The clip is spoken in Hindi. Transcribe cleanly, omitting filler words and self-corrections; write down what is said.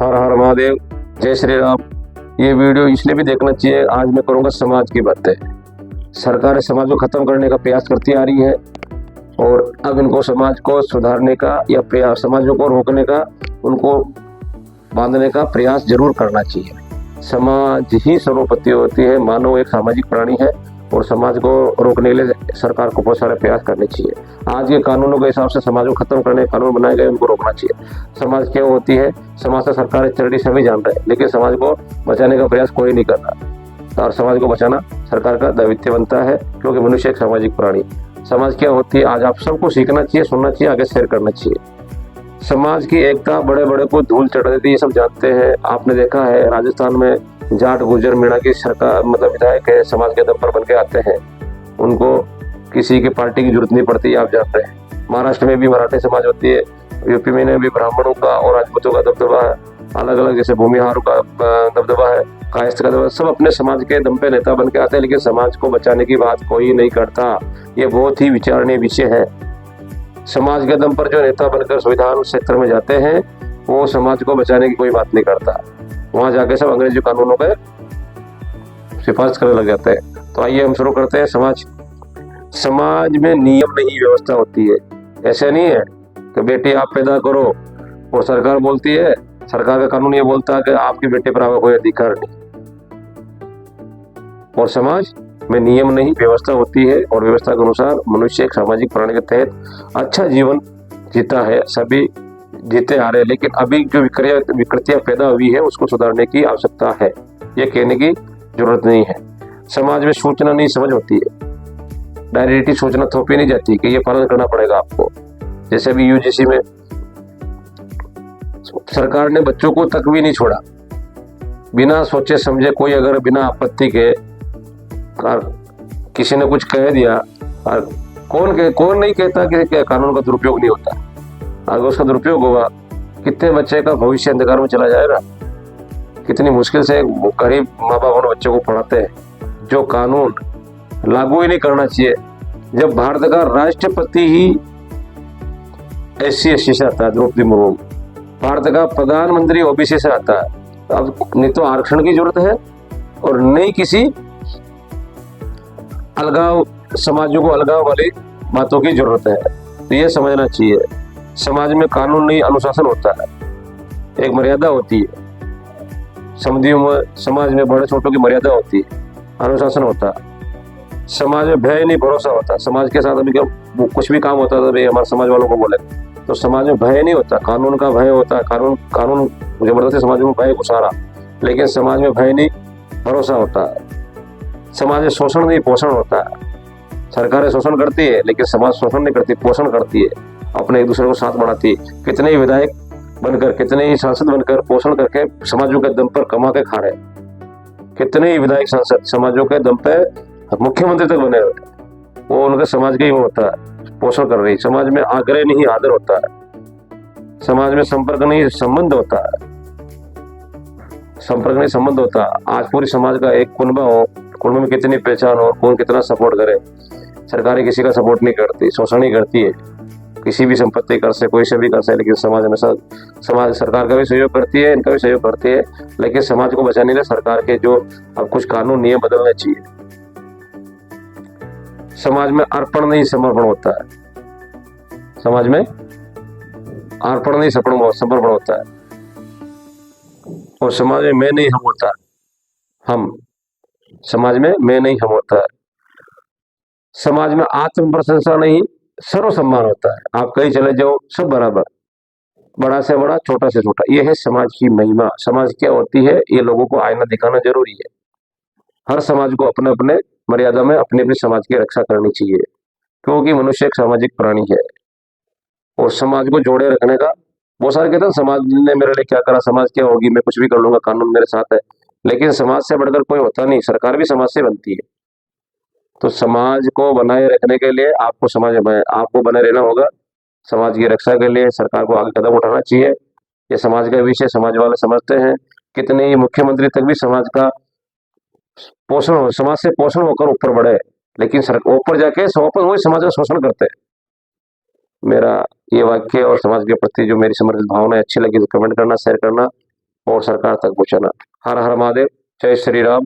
हर हर महादेव, जय श्री राम। ये वीडियो इसलिए भी देखना चाहिए, आज मैं करूँगा समाज की बातें। सरकार समाज को खत्म करने का प्रयास करती आ रही है और अब इनको समाज को सुधारने का या प्रयास, समाजों को रोकने का, उनको बांधने का प्रयास जरूर करना चाहिए। समाज ही सर्वोपरि होती है, मानव एक सामाजिक प्राणी है और समाज को रोकने के लिए सरकार को बहुत सारे प्रयास करने चाहिए। आज के कानूनों के हिसाब से समाज को खत्म करने के कानून बनाए गए, उनको रोकना चाहिए। समाज क्या होती है, समाज से सरकार चरड़ी सभी जान रहे हैं, लेकिन समाज को बचाने का प्रयास कोई नहीं कर रहा और समाज को बचाना सरकार का दायित्व बनता है, क्योंकि मनुष्य एक सामाजिक प्राणी। समाज क्या होती है, आज आप सबको सीखना चाहिए, सुनना चाहिए, आगे शेयर करना चाहिए। समाज की एकता बड़े बड़े को धूल चढ़ा देती है, ये सब जानते हैं। आपने देखा है राजस्थान में जाट गुर्जर मीणा की सरकार, मतलब विधायक है, समाज के दम पर बन के आते हैं, उनको किसी की पार्टी की जरूरत नहीं पड़ती, आप जानते हैं। महाराष्ट्र में भी मराठी समाज होती है, यूपी में भी ब्राह्मणों का और राजपूतों का दबदबा है, अलग अलग जैसे भूमिहारों का दबदबा है, कायस्थ का दबदबा, सब अपने समाज के दम पे नेता बन के आते हैं, लेकिन समाज को बचाने की बात कोई नहीं करता। ये बहुत ही विचारणीय विषय है। समाज के दम पर जो नेता बनकर संविधान क्षेत्र में जाते हैं, वो समाज को बचाने की कोई बात नहीं करता, वहां जाके सब अंग्रेजी कानूनों पे सिफारिश करने लग जाते हैं। तो आइए हम शुरू करते हैं। समाज में नियम नहीं, व्यवस्था होती है। ऐसे नहीं है कि बेटी आप पैदा करो और सरकार बोलती है, सरकार का कानून ये बोलता है कि आपके बेटे पर आपका कोई अधिकार नहीं। और समाज में नियम नहीं, व्यवस्था होती है और व्यवस्था के अनुसार मनुष्य एक सामाजिक प्राणी के तहत अच्छा जीवन जीता है, सभी जीते आ रहे हैं। लेकिन अभी जो विकृतियां पैदा हुई है, उसको सुधारने की आवश्यकता है, ये कहने की जरूरत नहीं है। समाज में सूचना नहीं समझ होती है, डायरेक्टली सूचना थोपी नहीं जाती कि ये पालन करना पड़ेगा आपको। जैसे अभी यूजीसी में सरकार ने बच्चों को तक भी नहीं छोड़ा, बिना सोचे समझे कोई अगर बिना आपत्ति के किसी ने कुछ कह दिया, और कौन नहीं कहता कि कानून का दुरुपयोग नहीं होता। अगर उसका दुरुपयोग होगा, कितने बच्चे का भविष्य अंधकार में चला जाएगा। कितनी मुश्किल से गरीब माँ बाप अपने बच्चों को पढ़ाते हैं। जो कानून लागू ही नहीं करना चाहिए। जब भारत का राष्ट्रपति ही SC/ST से आता है, द्रौपदी मुर्मू, भारत का प्रधानमंत्री OBC से आता है, अब नहीं तो आरक्षण की जरूरत है और नहीं किसी अलगाव, समाजों को अलगाव वाली बातों की जरूरत है। तो ये समझना चाहिए, समाज में कानून नहीं, अनुशासन होता है, एक मर्यादा होती है। समाज में बड़े छोटों की मर्यादा होती है, अनुशासन होता है। समाज में भय नहीं, भरोसा होता है। समाज के साथ अभी कुछ भी काम होता था, भाई हमारे समाज वालों को बोले, तो समाज में भय नहीं होता, कानून का भय होता है। कानून जबरदस्ती समाज में भय घुसा रहा, लेकिन समाज में भय नहीं, भरोसा होता है। समाज में शोषण नहीं, पोषण होता है। सरकारें शोषण करती है, लेकिन समाज शोषण नहीं करती, पोषण करती है, अपने एक दूसरे को साथ बढ़ाती है। कितने ही विधायक बनकर, कितने ही सांसद बनकर, पोषण करके समाजों के दम पर कमा के खा रहे। कितने ही विधायक सांसद समाजों के दम पे मुख्यमंत्री तक बने हुए, वो उनके समाज के ही होता है, पोषण कर रही। समाज में आग्रह नहीं, आदर होता है। समाज में संपर्क नहीं, संबंध होता है। संपर्क नहीं, संबंध होता है। आज पूरी समाज का एक कुनबा हो, कुनबे में कितनी पहचान हो, कौन कितना सपोर्ट करे। सरकारें किसी का सपोर्ट नहीं करती, शोषण ही करती है। किसी भी संपत्ति कर से, कोई से भी कर से, लेकिन समाज हमेशा, समाज सरकार का भी सहयोग करती है, इनका भी सहयोग करती है। लेकिन समाज को बचाने के लिए सरकार के जो अब कुछ कानून नियम बदलने चाहिए। समाज में अर्पण नहीं, समर्पण होता है। समाज में अर्पण नहीं, समर्पण होता है। और समाज में मैं नहीं, हम होता है। हम समाज में मैं नहीं, हम होता है। समाज में आत्म प्रशंसा नहीं, सर्व सम्मान होता है। आप कहीं चले जाओ, सब बराबर, बड़ा से बड़ा, छोटा से छोटा। ये है समाज की महिमा। समाज क्या होती है, ये लोगों को आईना दिखाना जरूरी है। हर समाज को अपने अपने मर्यादा में अपने अपने समाज की रक्षा करनी चाहिए, क्योंकि मनुष्य एक सामाजिक प्राणी है। और समाज को जोड़े रखने का, बहुत सारे कहते हैं समाज ने मेरे लिए क्या करा, समाज क्या होगी, मैं कुछ भी कर लूंगा, कानून मेरे साथ है। लेकिन समाज से बढ़कर कोई होता नहीं, सरकार भी समाज से बनती है। तो समाज को बनाए रखने के लिए आपको बने रहना होगा। समाज की रक्षा के लिए सरकार को आगे कदम उठाना चाहिए। ये समाज का विषय समाज वाले समझते हैं। कितने ही मुख्यमंत्री तक भी समाज का पोषण हो, समाज से पोषण होकर ऊपर बढ़े, लेकिन ऊपर जाके वही समाज का शोषण करते हैं। मेरा ये वाक्य और समाज के प्रति जो मेरी समर्पित भावना अच्छी लगी तो कमेंट करना, शेयर करना। और सरकार तक पहुंचाना। हर हर महादेव, जय श्री राम।